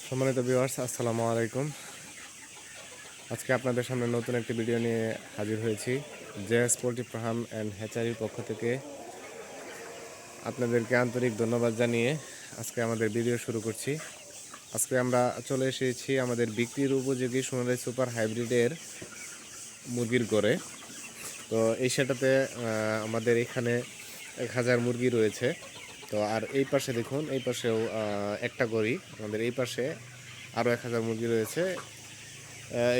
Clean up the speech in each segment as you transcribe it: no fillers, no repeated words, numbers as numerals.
সম্মানিত ভিউয়ার্স, আসসালামু আলাইকুম। আজকে আপনাদের সামনে নতুন একটি ভিডিও নিয়ে হাজির হয়েছি। জেএস পোল্ট্রি ফার্ম অ্যান্ড হ্যাচারির পক্ষ থেকে আপনাদেরকে আন্তরিক ধন্যবাদ জানিয়ে আজকে আমাদের ভিডিও শুরু করছি। আজকে আমরা চলে এসেছি আমাদের বিক্রির উপযোগী সোনালী সুপার হাইব্রিডের মুরগির গড়ে। তো এই সেটাতে আমাদের এখানে 1000 মুরগি রয়েছে। তো আর এই পাশে দেখুন, এই পাশেও একটা গড়ি, আমাদের এই পাশে আরও 1000 মুরগি রয়েছে।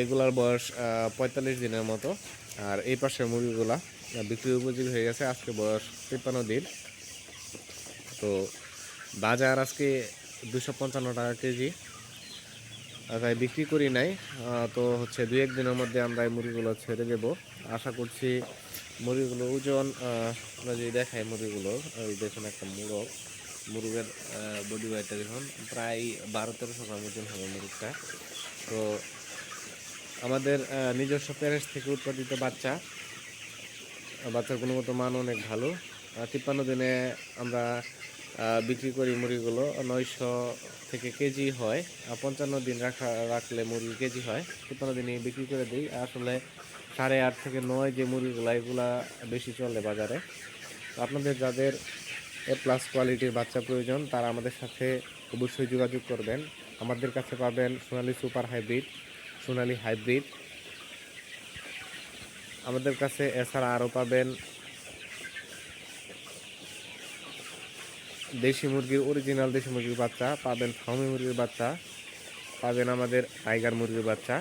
এগুলার বয়স 45 দিনের মতো। আর এই পাশের মুরগিগুলা বিক্রির উপযোগী হয়ে গেছে, আজকে বয়স 53 দিন। তো বাজার আজকে 255 টাকা কেজি, তাই বিক্রি করি নাই। তো হচ্ছে 2-1 দিনের মধ্যে আমরা এই মুরগিগুলো ছেড়ে দেব। আশা করছি মুরগিগুলো ওজন আমরা যদি দেখাই, মুরগিগুলো ওই দেখুন, একটা মুরগের বডি ওয়েটটা দেখুন, প্রায় 12-1300 গ্রাম ওজন হবে মুরগটা। তো আমাদের নিজস্ব প্যারেন্টস থেকে উৎপাদিত বাচ্চার গুণগত মান অনেক ভালো। 53 দিনে আমরা বিক্রি করি মুরগিগুলো 900 থেকে কেজি হয়। 55 দিন রাখলে মুরগি কেজি হয়, 53 দিনে বিক্রি করে দিই। আসলে 8.5 থেকে 9 যে মুরগিগুলো, এগুলা বেশি চলে বাজারে। তো আপনাদের যাদের A+ কোয়ালিটির বাচ্চা প্রয়োজন, তারা আমাদের সাথে অবশ্যই যোগাযোগ করবেন। আমাদের কাছে পাবেন সোনালী সুপার হাইব্রিড, সোনালী হাইব্রিড। আমাদের কাছে এছাড়া আরও পাবেন দেশি মুরগির, অরিজিনাল দেশি মুরগির বাচ্চা পাবেন, ফার্মি মুরগির বাচ্চা পাবেন, আমাদের টাইগার মুরগির বাচ্চা।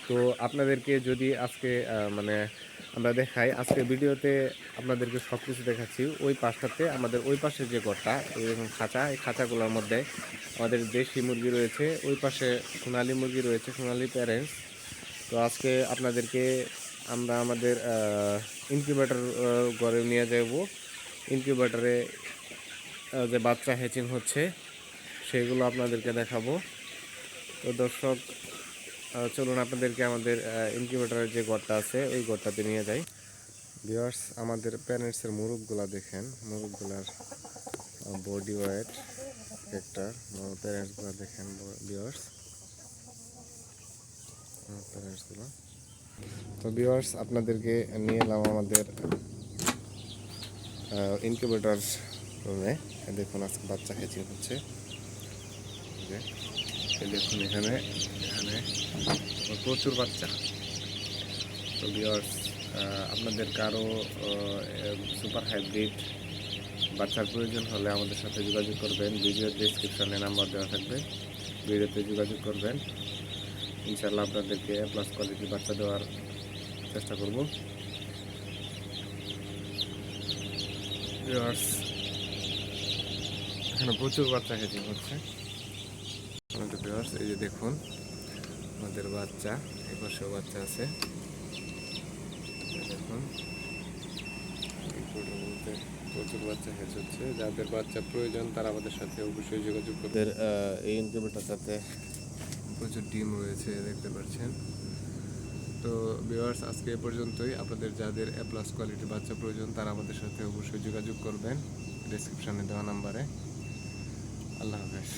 তো আপনাদেরকে যদি আজকে আমরা দেখাই, আজকে ভিডিওতে আপনাদেরকে সব কিছু দেখাচ্ছি। ওই পাশটাতে আমাদের ওই পাশে যে ঘরটা, এরকম খাঁচা, এই খাঁচাগুলোর মধ্যে আমাদের দেশি মুরগি রয়েছে, ওই পাশে সোনালী মুরগি রয়েছে, সোনালী প্যারেন্টস। তো আজকে আপনাদেরকে আমরা আমাদের ইনকিউবেটর ঘরে নিয়ে যাব। ইনকিউবেটরে যে বাচ্চা হ্যাচিং হচ্ছে সেগুলো আপনাদেরকে দেখাবো। তো দর্শক, চলুন আপনাদেরকে আমাদের ইনকিউবেটরের যে ঘরটা আছে ওই ঘরটাতে নিয়ে যাই। ভিউয়ার্স, আমাদের প্যারেন্টসের মুরগগুলা দেখেন, মুরগগুলার বডি ওয়েট একটা, প্যারেন্টসগুলো দেখেন ভিউয়ার্স, প্যারেন্টসগুলো। তো ভিউয়ার্স, আপনাদেরকে নিয়ে এলাম আমাদের ইনকিউবেটর রুমে। দেখুন, আজকে বাচ্চা হ্যাচিং হচ্ছে। দেখুন, এখানে প্রচুর বাচ্চা। তো ভিউয়ার্স, আপনাদের কারো সুপার হাইব্রিড বাচ্চার প্রয়োজন হলে আমাদের সাথে যোগাযোগ করবেন। ভিডিওর ডেসক্রিপশনে নাম্বার দেওয়া থাকবে, ভিডিওতে যোগাযোগ করবেন। ইনশাআল্লাহ আপনাদেরকে A+ কোয়ালিটির বাচ্চা দেওয়ার চেষ্টা করব। ভিউয়ার্স, এখানে প্রচুর বাচ্চা হ্যাচিং হচ্ছে। আমাদের ভিউয়ার্স, এই যে দেখুন আমাদের বাচ্চা, এই পাশেও বাচ্চা আছে। দেখুন, প্রচুর বাচ্চা হ্যাচ হচ্ছে। যাদের বাচ্চা প্রয়োজন তারা আমাদের সাথে অবশ্যই যোগাযোগ করবে। এই ইনকিউবেটরটাতে প্রচুর ডিম রয়েছে, দেখতে পাচ্ছেন। তো ভিউয়ার্স, আজকে এ পর্যন্তই। আপনাদের যাদের A+ কোয়ালিটির বাচ্চা প্রয়োজন তারা আমাদের সাথে অবশ্যই যোগাযোগ করবেন ডেসক্রিপশনে দেওয়া নাম্বারে। আল্লাহ হাফেজ।